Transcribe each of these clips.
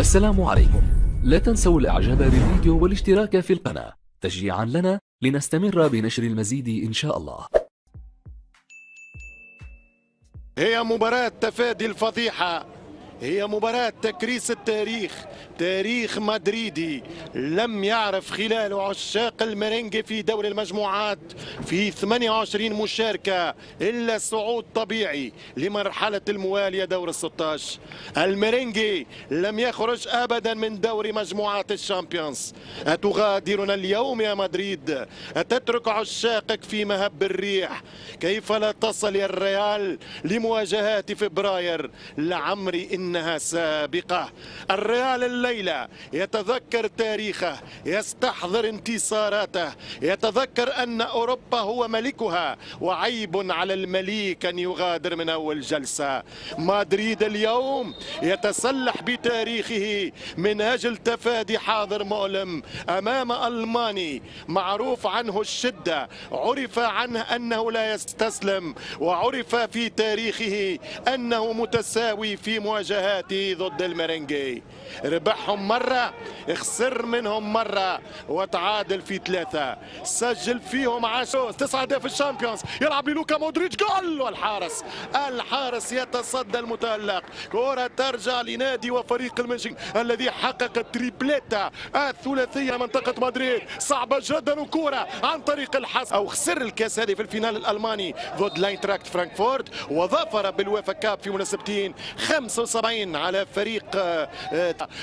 السلام عليكم. لا تنسوا الاعجاب بالفيديو والاشتراك في القناة تشجيعا لنا لنستمر بنشر المزيد ان شاء الله. هي مباراة تفادي الفضيحة، هي مباراة تكريس التاريخ، تاريخ مدريدي لم يعرف خلاله عشاق الميرينجي في دوري المجموعات في 28 مشاركة إلا صعود طبيعي لمرحلة الموالية دور ال16. الميرينجي لم يخرج أبدا من دوري مجموعات الشامبيونز. أتغادرنا اليوم يا مدريد؟ أتترك عشاقك في مهب الريح؟ كيف لا تصل يا الريال لمواجهات فبراير؟ لعمري إنها سابقة. الريال الليلة يتذكر تاريخه، يستحضر انتصاراته، يتذكر أن أوروبا هو ملكها، وعيب على المليك أن يغادر من أول جلسة. مدريد اليوم يتسلح بتاريخه من أجل تفادي حاضر مؤلم أمام ألماني معروف عنه الشدة، عرف عنه أنه لا يستسلم، وعرف في تاريخه أنه متساوي في مواجهاته ضد الميرينجي. ربحهم مرة، خسر منهم مرة، وتعادل في 3، سجل فيهم 10 9 أهداف الشامبيونز. يلعب لوكا مودريتش، جول! والحارس يتصدى المتألق. كرة ترجع لنادي وفريق المنشن الذي حقق التريبليتا الثلاثية منطقة مدريد. صعبة جدا، وكرة عن طريق الحظ، أو خسر الكاس هذه في الفينال الألماني ضد لاينتراكت فرانكفورت، وظفر بالويفا كاب في مناسبتين 75 على فريق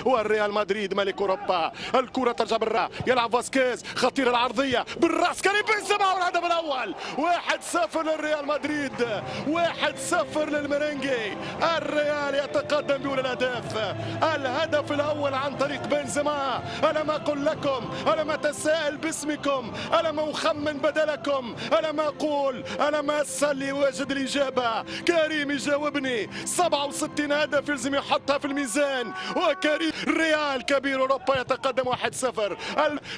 والريال مدريد ملك اوروبا. الكره ترجع بالراس، يلعب فاسكيز، خطيره العرضيه بالراس، كريم بنزيما، والهدف الاول. 1-0 للريال مدريد، 1-0 للميرينجي. الريال يتقدم بأولى الاهداف. الهدف الاول عن طريق بنزيما. الم اقل لكم، الم اتساءل باسمكم، الم اخمن بدلكم، الم اقول، الم اسال لوجد الاجابه. كريم يجاوبني. 67 هدف يلزم يحطها في الميزان، وكريم ريال كبير اوروبا يتقدم 1-0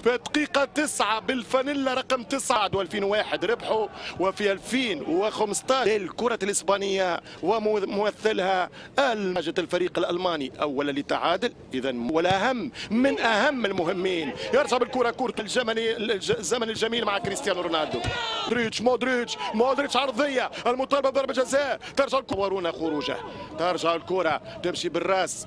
في دقيقة 9 بالفانيلا رقم 9. و2001 ربحوا، وفي 2015 الكرة الإسبانية وممثلها مواجهة الفريق الألماني أولا لتعادل، إذا والأهم من أهم المهمين. يرجع بالكرة، كرة الزمن الجميل مع كريستيانو رونالدو. مودريتش عرضية، المطالبة بضربة جزاء، ترجع الكرة خروجه، ترجع الكرة تمشي بالراس.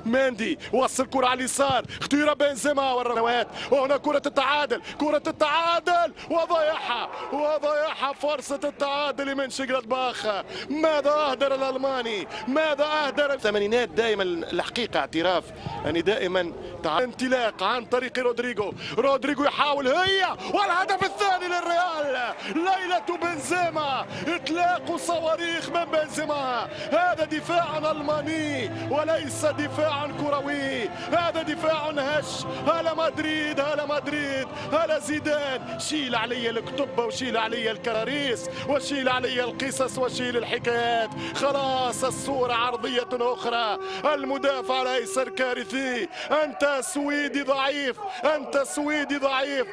مندي وصل الكرة على اليسار، خطيرة بنزيما والروات، وهنا كرة التعادل، وضيعها فرصة التعادل من شجرتباخ. ماذا أهدر الألماني؟ ماذا أهدر؟ الثمانينات دائما الحقيقة اعتراف يعني دائما انطلاق عن طريق رودريجو يحاول، هي والهدف الثاني للريال. ليلة بنزيما، اطلاق صواريخ من بنزيما. هذا دفاع ألماني وليس دفاع كروي، هذا دفاع هش. هلا مدريد، هلا زيدان. شيل علي الكتب، وشيل علي الكراريس، وشيل علي القصص، وشيل الحكايات. خلاص الصورة عرضية أخرى. المدافع الأيسر كارثي. أنت سويدي ضعيف.